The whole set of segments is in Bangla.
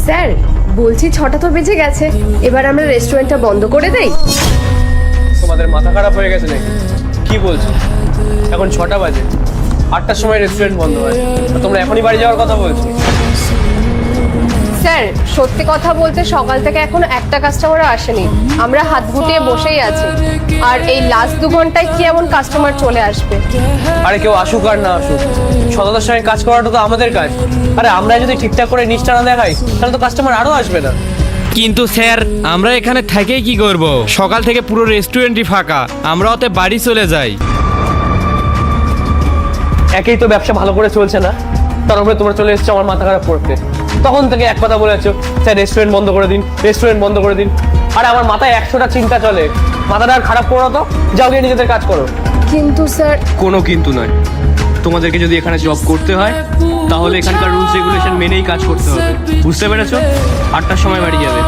স্যার বলছি 6টা তো বেজে গেছে, এবার আমরা রেস্টুরেন্টটা বন্ধ করে দেই। তোমাদের মাথা খারাপ হয়ে গেছে নাকি? কি বলছো? এখন 6টা বাজে, 8টার সময় রেস্টুরেন্ট বন্ধ হয়, আর তোমরা এখনই বাড়ি যাওয়ার কথা বলছো? স্যার সত্যি কথা বলতে সকাল থেকে এখনো একটা কাস্টমারও আসেনি, আমরা হাত গুটিয়ে বসেই আছি। আর এই লাস্ট 2 ঘন্টায় কি এমন কাস্টমার চলে আসবে? আরে কেউ আসুক আর না আসুক, সততার সঙ্গে কাজ করাটা তো আমাদের কাজ। আরে আমরা যদি ঠিকঠাক করে নিষ্ঠা না দেখাই তাহলে তো কাস্টমার আরো আসবে না। কিন্তু স্যার আমরা এখানে থেকেই কি করব? সকাল থেকে পুরো রেস্টুরেন্টই ফাঁকা, আমরা ওতে বাড়ি চলে যাই। একেই তো ব্যবসা ভালো করে চলছে না, তার উপরে তোমরা চলে এসেছো আমার মাথা খারাপ করতে। তখন থেকে এক কথা বলেছো, স্যার রেস্টুরেন্ট বন্ধ করে দিন, রেস্টুরেন্ট বন্ধ করে দিন। আরে আমার মাথায় 100টা চিন্তা চলে, মাথাটা আর খারাপ করো তো, যাও গিয়ে নিজেদের কাজ করো। কিন্তু স্যার কোনো কিন্তু নয়, তোমাদেরকে যদি এখানে জব করতে হয় তাহলে এখানকার রুলস রেগুলেশন মেনেই কাজ করতে হবে, বুঝতে পেরেছো? 8টার সময় বাড়ি যাবে,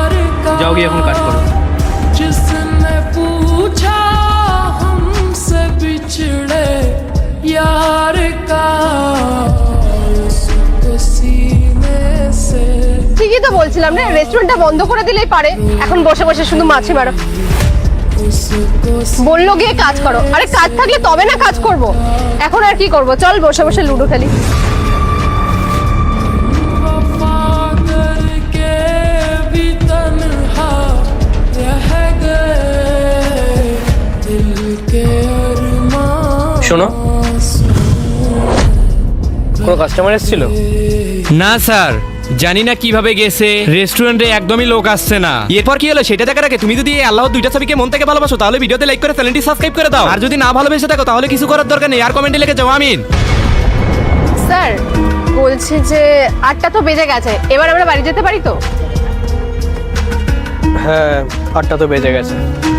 যাও গিয়ে এখন কাজ করো। जिसने पूछा हमसे बिछड़े यार का उसको सीने से ঠিকই তো বলছিলাম না, রেস্টুরেন্টটা বন্ধ করে দিলেই পারে, এখন বসে বসে শুধু মাছি মারো। उसको বললো গিয়ে কাজ করো, আরে কাজ থাকলে তবে না কাজ করব। এখন আর কি করব, চল বসে বসে লুডো খেলি। वफा करके भी तन्हा रह गए दिल के अरमां শোনো, কোনো কাস্টমার এসেছিল? না স্যার, জানি না কিভাবে গেছে, রেস্টুরেন্টে একদমই লোক আসছে না। এরপর কি হলো সেটা দেখার আগে তুমি যদি এই আল্লাহর দুইটা ছবিকে মন থেকে ভালোবাসো তাহলে ভিডিওতে লাইক করে চ্যানেলটি সাবস্ক্রাইব করে দাও, আর যদি না ভালোবেসে থাকো তাহলে কিছু করার দরকার নেই, আর কমেন্টে লিখে যাও আমিন। স্যার বলছি যে 8টা তো বেজে গেছে, এবার আমরা বাড়ি যেতে পারি তো? হ্যাঁ 8টা তো বেজে গেছে।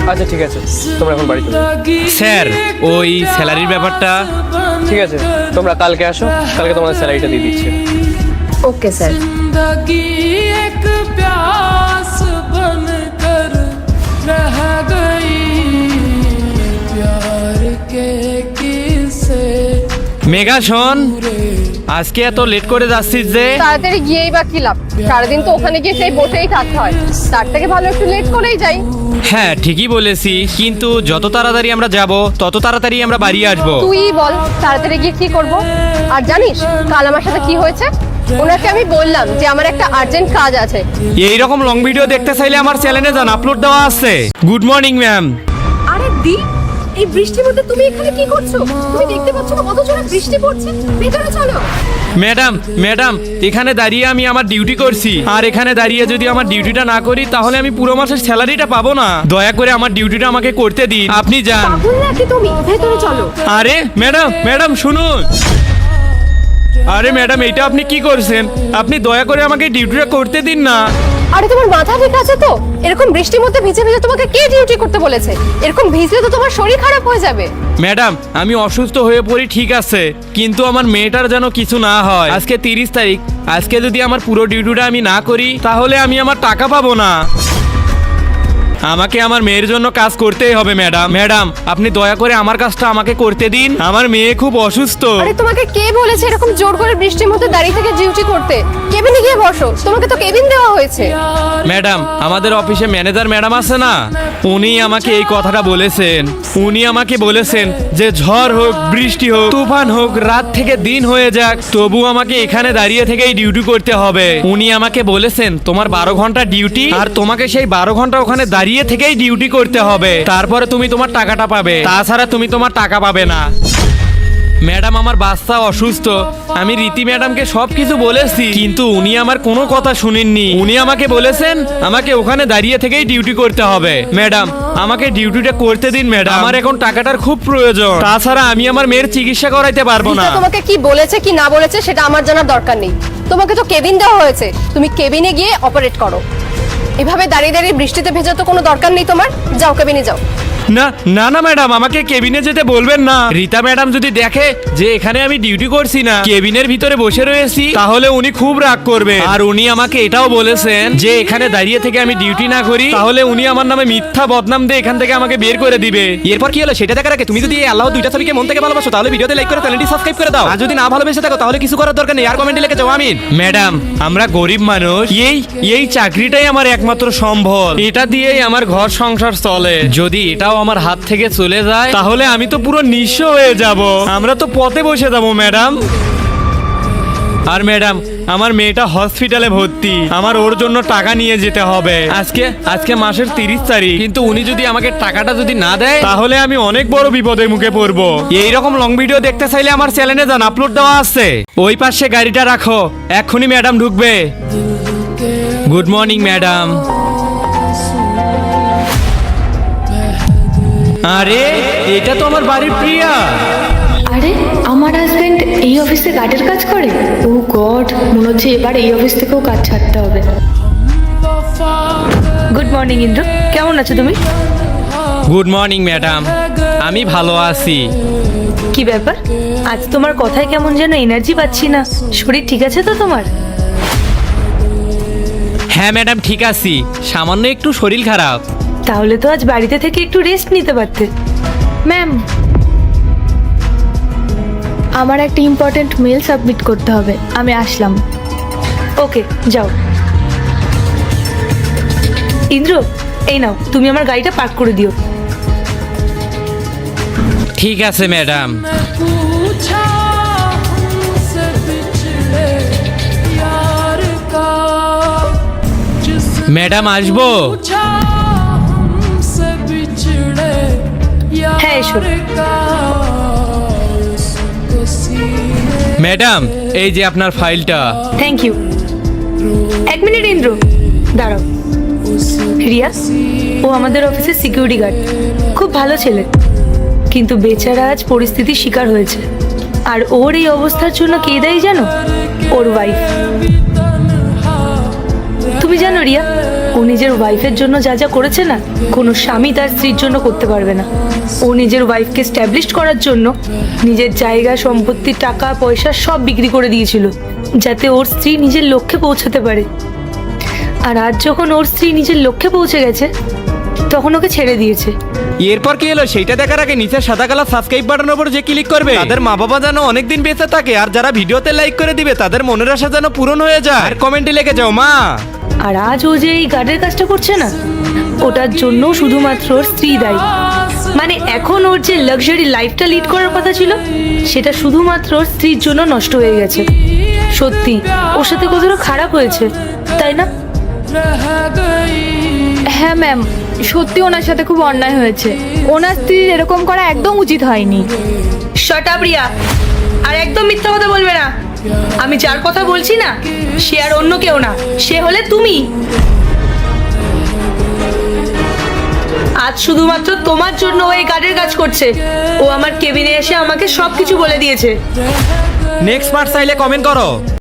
আচ্ছা ঠিক আছে, তোমরা এখন বাড়ি চলো। স্যার ওই স্যালারির ব্যাপারটা? ঠিক আছে, তোমরা কালকে আসো, কালকে তোমাদের স্যালারিটা দিয়ে দিচ্ছি। Okay sir. जिंदगी एक प्यास बनकर रह गई प्यार के किस्से মেঘা শোন, আজকে এত লেট করে যাচ্ছিস যে? তাড়াতাড়ি গিয়েই বা কি লাভ, সারাদিন তো ওখানে গিয়ে সেই বসেই থাকতে হয়, তার থেকে ভালো একটু লেট করেই যাই। হ্যাঁ ঠিকই বলেছিস, কিন্তু যত তাড়াতাড়ি আমরা যাব তত তাড়াতাড়ি আমরা বাড়ি আসবো। তুই বল তাড়াতাড়ি গিয়ে কি করব? আর জানিস কাল আমার সাথে কি হয়েছে? ওনাকে আমি বললাম যে আমার একটা আর্জেন্ট কাজ আছে। এইরকম লং ভিডিও দেখতে চাইলে আমার চ্যানেলে যান, আপলোড দেওয়া আছে। Good morning ma'am. আরে দি, এই বৃষ্টির মধ্যে তুমি এখানে কি করছো? তুমি দেখতে পাচ্ছ না কত জোরে বৃষ্টি পড়ছে? ভেতরে চলো। ম্যাডাম ম্যাডাম, এখানে দাঁড়িয়ে আমি আমার ডিউটি করছি, আর এখানে দাঁড়িয়ে যদি আমার ডিউটিটা না করি তাহলে আমি পুরো মাসের স্যালারিটা পাবো না। দয়া করে আমার ডিউটিটা আমাকে করতে দিন, আপনি যান। পাগল নাকি তুমি? ভেতরে চলো। আরে ম্যাডাম ম্যাডাম শুনুন। আরে ম্যাডাম এটা আপনি কি করছেন? আপনি দয়া করে আমাকে ডিউটিটা করতে দিন না। আরে তোমার মাথা ঠিক আছে তো? এরকম বৃষ্টির মধ্যে ভিজে ভিজে তোমাকে কে ডিউটি করতে বলেছে? এরকম ভিজলে তো তোমার শরীর খারাপ হয়ে যাবে। ম্যাডাম আমি অসুস্থ হয়ে পড়ি ঠিক আছে, কিন্তু আমার মেয়েটার যেন কিছু না হয়। আজকে 30 তারিখ, আজকে যদি আমার পুরো ডিউটিটা আমি না করি তাহলে আমি আমার টাকা পাবো না। আমাকে আমার মেয়ের জন্য কাজ করতেই হবে ম্যাডাম। ম্যাডাম আপনি দয়া করে আমার কাজটা আমাকে করতে দিন, আমার মেয়ে খুব অসুস্থ। আরে তোমাকে কে বলেছে এরকম জোর করে বৃষ্টির মধ্যে দাঁড়িয়ে থেকে ডিউটি করতে? কেবিনে গিয়ে বসো, তোমাকে তো কেবিন দেওয়া হয়েছে। ম্যাডাম আমাদের অফিসে ম্যানেজার ম্যাডাম আছে না, উনি আমাকে এই কথাটা বলেছেন। উনি আমাকে বলেছেন যে ঝড় হোক, বৃষ্টি হোক, তুফান হোক, রাত থেকে দিন হয়ে যাক, তবু আমাকে এখানে দাঁড়িয়ে থেকেই ডিউটি করতে হবে। উনি আমাকে বলেছেন তোমার 12 ঘন্টা ডিউটি, আর তোমাকে সেই 12 ঘন্টা ওখানে দাঁড়িয়ে থেকেই ডিউটি করতে হবে, তারপরে তুমি তোমার টাকাটা পাবে, তাছাড়া তুমি তোমার টাকা পাবে না। ম্যাডাম আমার বাচ্চা অসুস্থ, আমি রীতি ম্যাডামকে সবকিছু বলেছি, কিন্তু উনি আমার কোনো কথা শুনেননি। উনি আমাকে বলেছেন আমাকে ওখানে দাঁড়িয়ে থেকেই ডিউটি করতে হবে। ম্যাডাম আমাকে ডিউটিটা করতে দিন ম্যাডাম, আমার এখন টাকাটার খুব প্রয়োজন, তাছাড়া আমি আমার মেয়ের চিকিৎসা করাইতে পারবো না। রিতা তোমাকে কি বলেছে কি না বলেছে সেটা আমার জানার দরকার নেই, তোমাকে তো কেবিন দেওয়া হয়েছে, তুমি কেবিনে গিয়ে অপারেট করো। এভাবে দাঁড়িয়ে দাঁড়িয়ে বৃষ্টিতে ভেজা তো কোনো দরকার নেই তোমার, যাও কেবিনে যাও। না না না ম্যাডাম, আমাকে কেবিনে যেতে বলবেন না। রীতা ম্যাডাম যদি দেখে যে এখানে আমি ডিউটি করছি না, কেবিনের ভিতরে বসে রয়েছি, তাহলে উনি খুব রাগ করবে। আর উনি আমাকে এটাও বলেছেন যে এখানে দাঁড়িয়ে থেকে আমি ডিউটি না করি, তাহলে উনি আমার নামে মিথ্যা বদনাম দিয়ে এখান থেকে আমাকে বের করে দিবে। এরপর কি হলো সেটা দেখার আগে তুমি যদি এই আল্লাহ দুইটা ছবিকে মন থেকে ভালোবাসো তাহলে ভিডিওতে লাইক করে চ্যানেলটি সাবস্ক্রাইব করে দাও। আর যদি না ভালোবেসে থাকো তাহলে কিছু করার দরকার নেই, আর কমেন্টে লিখে যাও আমিন। ম্যাডাম, আমরা গরিব মানুষ, এই চাকরিটাই আমার একমাত্র সম্বল, এটা দিয়েই আমার ঘর সংসার চলে। যদি এটাও আমার হাত থেকে চলে যায় তাহলে আমি তো পুরো নিঃস্ব হয়ে যাব, আমরা তো পথে বসে যাব ম্যাডাম। আর ম্যাডাম, আমার মেয়েটা হসপিটালে ভর্তি, আমার ওর জন্য টাকা নিয়ে যেতে হবে। আজকে মাসের 30 তারিখ, কিন্তু উনি যদি আমাকে টাকাটা যদি না দেয় তাহলে আমি অনেক বড় বিপদের মুখে পড়বো। এই রকম লং ভিডিও দেখতে চাইলে আমার চ্যানেলে যান, আপলোড দেওয়া আছে। ওই পাশে গাড়িটা রাখো, এক্ষুনি ম্যাডাম ঢুকবে। Good morning madam. আরে এটা তো আমার বাড়ির প্রিয়া। আরে আমার হাজবেন্ড এই অফিসে গার্ডের কাজ করে? ও গড, মনে হচ্ছে এবার এই অফিস থেকেও কাজ ছাড়তে হবে। গুড মর্নিং ইন্দ্র, কেমন আছো তুমি? গুড মর্নিং ম্যাডাম, আমি ভালো আছি। কি ব্যাপার, আজ তোমার কথায় কেমন যেন এনার্জি পাচ্ছি না। শরীর ঠিক আছে তো তোমার? হ্যাঁ ম্যাডাম, ঠিক আছি, সামান্য একটু শরীর খারাপ। তাহলে তো আজ বাড়িতে থেকে একটু রেস্ট নিতে পারতে। ম্যাম, আমার একটা ইম্পর্টেন্ট মেল সাবমিট করতে হবে, আমি আসলাম। ওকে, যাও। ইন্দ্র, এই নাও, তুমি আমার গাড়িটা পার্ক করে দিও। ঠিক আছে ম্যাডাম। पूछा हमसे बिछड़े यार का, जिसने ম্যাডাম আসবো? पूछा हमसे बिछड़े হ্যাঁ, এসো। यार का, उसको सीने ম্যাডাম, এই যে আপনার ফাইলটা। Thank you. এক মিনিট ইন্দ্র, দাঁড়াও। রিয়া, ও আমাদের অফিসের সিকিউরিটি গার্ড, খুব ভালো ছেলে, কিন্তু বেচারা আজ পরিস্থিতির শিকার হয়েছে। আর ওর এই অবস্থার জন্য কে দায়ী জানো? ওর ওয়াইফ। তুমি জানো রিয়া, ও নিজের ওয়াইফের জন্য যা যা করেছে না, কোনো স্বামী তার স্ত্রীর জন্য করতে পারবে না। ও নিজের ওয়াইফকে স্ট্যাবলিশ করার জন্য নিজের জায়গা, সম্পত্তি, টাকা পয়সা সব বিক্রি করে দিয়েছিল, যাতে ওর স্ত্রী নিজের লক্ষ্যে পৌঁছাতে পারে। আর আজ যখন ওর স্ত্রী নিজের লক্ষ্যে পৌঁছে গেছে, তখন ওকে ছেড়ে দিয়েছে। এরপর কি হলো সেটা দেখার আগে নিচে সাদা কালার সাবস্ক্রাইব বাটনের উপর যে ক্লিক করবে, তাদের মা বাবা যেন অনেকদিন বেঁচে থাকে, আর যারা ভিডিওতে লাইক করে দিবে তাদের মনের আশা যেন পূরণ হয়ে যায়। আর কমেন্টে লিখে যাও মা। আর আজ ও যে এই গার্ডের কাজটা করছে না, ওটার জন্য শুধুমাত্র ওর স্ত্রী দায়ী। মানে এখন ওর যে লাক্সারি লাইফটা লিড করার কথা ছিল, সেটা শুধুমাত্র ওর স্ত্রীর জন্য নষ্ট হয়ে গেছে। সত্যি ওর সাথে কতটা খারাপ হয়েছে, তাই না? रह गई। হ্যাঁ ম্যাম, সত্যি ওনার সাথে খুব অন্যায় হয়েছে। ওনার স্ত্রীর এরকম করা একদম উচিত হয়নি। শট আপ রিয়া, আর একদম মিথ্যা কথা বলবে না। আমি যার কথা বলছি না, সে আর অন্য কেউ না, সে হলে তুমি। আজ শুধুমাত্র তোমার জন্য ও এই গার্ডের কাজ করছে। ও আমার কেবিনে এসে আমাকে সবকিছু বলে দিয়েছে। নেক্সট পার্ট চাইলে কমেন্ট করো।